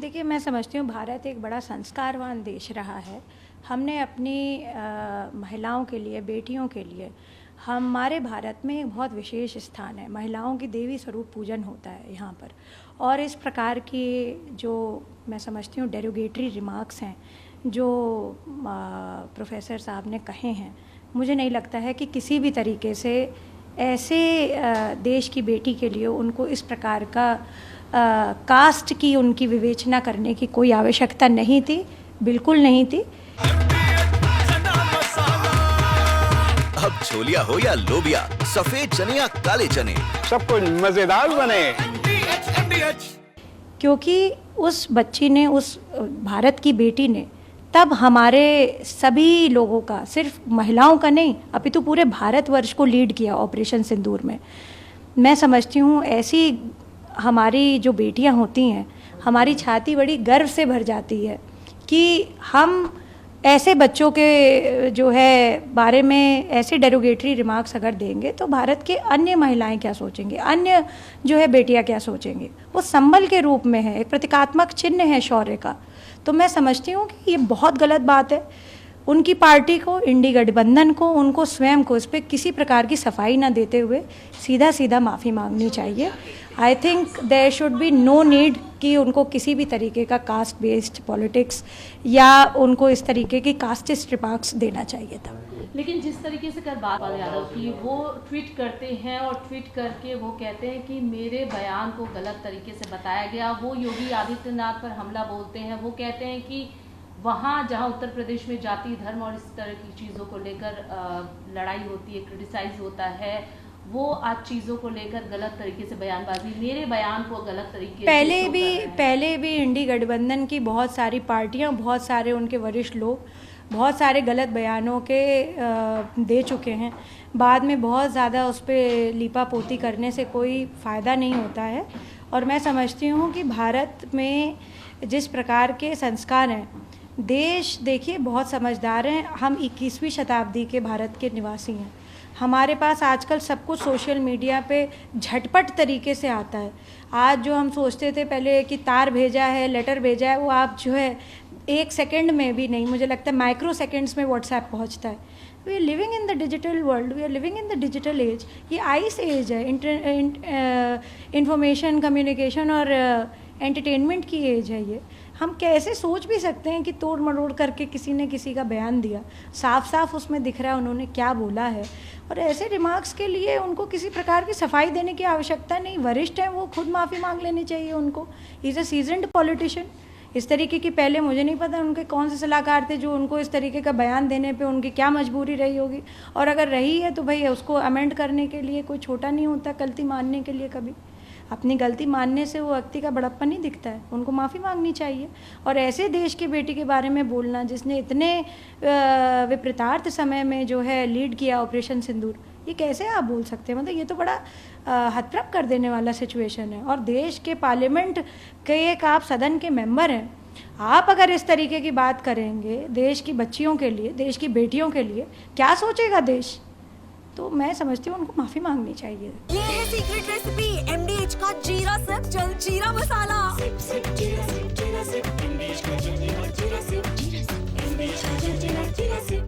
देखिए, मैं समझती हूँ भारत एक बड़ा संस्कारवान देश रहा है। हमने अपनी महिलाओं के लिए, बेटियों के लिए, हमारे भारत में एक बहुत विशेष स्थान है। महिलाओं की देवी स्वरूप पूजन होता है यहाँ पर। और इस प्रकार की जो मैं समझती हूँ डेरोगेटरी रिमार्क्स हैं जो प्रोफेसर साहब ने कहे हैं, मुझे नहीं लगता है कि किसी भी तरीके से ऐसे देश की बेटी के लिए उनको इस प्रकार का कास्ट की उनकी विवेचना करने की कोई आवश्यकता नहीं थी, बिल्कुल नहीं थी। अब छोलिया हो या लोबिया, सफेद चने या काले चने, सब कुछ मजेदार बने। क्योंकि उस बच्ची ने, उस भारत की बेटी ने तब हमारे सभी लोगों का, सिर्फ महिलाओं का नहीं अपितु पूरे भारतवर्ष को लीड किया ऑपरेशन सिंदूर में। मैं समझती हूँ ऐसी हमारी जो बेटियां होती हैं, हमारी छाती बड़ी गर्व से भर जाती है कि हम ऐसे बच्चों के जो है बारे में ऐसे डेरोगेटरी रिमार्क्स अगर देंगे तो भारत के अन्य महिलाएं क्या सोचेंगे, अन्य जो है बेटियां क्या सोचेंगे। वो संबल के रूप में है, एक प्रतीकात्मक चिन्ह है शौर्य का। तो मैं समझती हूँ कि ये बहुत गलत बात है। उनकी पार्टी को, इंडी गठबंधन को, उनको स्वयं को इस पर किसी प्रकार की सफाई ना देते हुए सीधा सीधा माफ़ी मांगनी चाहिए। I think there should be no need कि उनको किसी भी तरीके का कास्ट बेस्ड पॉलिटिक्स या उनको इस तरीके की कास्टिस्ट रिमार्क्स देना चाहिए था। लेकिन जिस तरीके से कर बात यादव की, वो ट्वीट करते हैं और ट्वीट करके वो कहते हैं कि मेरे बयान को गलत तरीके से बताया गया। वो योगी आदित्यनाथ पर हमला बोलते हैं। वो कहते हैं कि वहाँ जहाँ उत्तर प्रदेश में जाति धर्म और इस तरह की चीज़ों को लेकर लड़ाई होती है, क्रिटिसाइज होता है, वो आज चीज़ों को लेकर गलत तरीके से बयानबाजी, मेरे बयान को गलत तरीके से पहले भी इंडी गठबंधन की बहुत सारी पार्टियां, बहुत सारे उनके वरिष्ठ लोग बहुत सारे गलत बयानों के दे चुके हैं। बाद में बहुत ज़्यादा उस पर लीपा पोती करने से कोई फ़ायदा नहीं होता है। और मैं समझती हूँ कि भारत में जिस प्रकार के संस्कार हैं, देश देखिए बहुत समझदार हैं। हम 21वीं शताब्दी के भारत के निवासी हैं। हमारे पास आजकल सब कुछ सोशल मीडिया पे झटपट तरीके से आता है। आज जो हम सोचते थे पहले कि तार भेजा है, लेटर भेजा है, वो आप जो है 1 सेकंड में भी नहीं, मुझे लगता है माइक्रो सेकंड्स में व्हाट्सएप पहुंचता है। We are living in the digital world, we are living in the digital age. ये आइस एज है, इंफॉर्मेशन, कम्युनिकेशन और एंटरटेनमेंट की एज है। ये हम कैसे सोच भी सकते हैं कि तोड़ मरोड़ करके किसी ने किसी का बयान दिया, साफ साफ उसमें दिख रहा है उन्होंने क्या बोला है। और ऐसे रिमार्क्स के लिए उनको किसी प्रकार की सफाई देने की आवश्यकता नहीं। वरिष्ठ हैं, वो खुद माफ़ी मांग लेनी चाहिए उनको। Is a seasoned politician. इस तरीके की पहले मुझे नहीं पता उनके कौन से सलाहकार थे जो उनको इस तरीके का बयान देने पे उनकी क्या मजबूरी रही होगी। और अगर रही है तो भाई उसको अमेंड करने के लिए कोई छोटा नहीं होता गलती मानने के लिए। कभी अपनी गलती मानने से वो व्यक्ति का बड़प्पन नहीं दिखता है। उनको माफ़ी मांगनी चाहिए। और ऐसे देश की बेटी के बारे में बोलना जिसने इतने विपरीतार्थ समय में जो है लीड किया ऑपरेशन सिंदूर, ये कैसे आप बोल सकते हैं? मतलब ये तो बड़ा हतप्रभ कर देने वाला सिचुएशन है। और देश के पार्लियामेंट के एक आप सदन के मेंबर हैं, आप अगर इस तरीके की बात करेंगे देश की बच्चियों के लिए, देश की बेटियों के लिए, क्या सोचेगा देश? तो मैं समझती हूँ उनको माफ़ी मांगनी चाहिए। ये है सीक्रेट रेसिपी एमडीएच का जीरा सिर्फ जलजीरा मसाला। सिप सिप जीरा सिप MDH का जलजीरा जीरा सिप जीरा सिप MDH का जलजीरा जीरा सिप।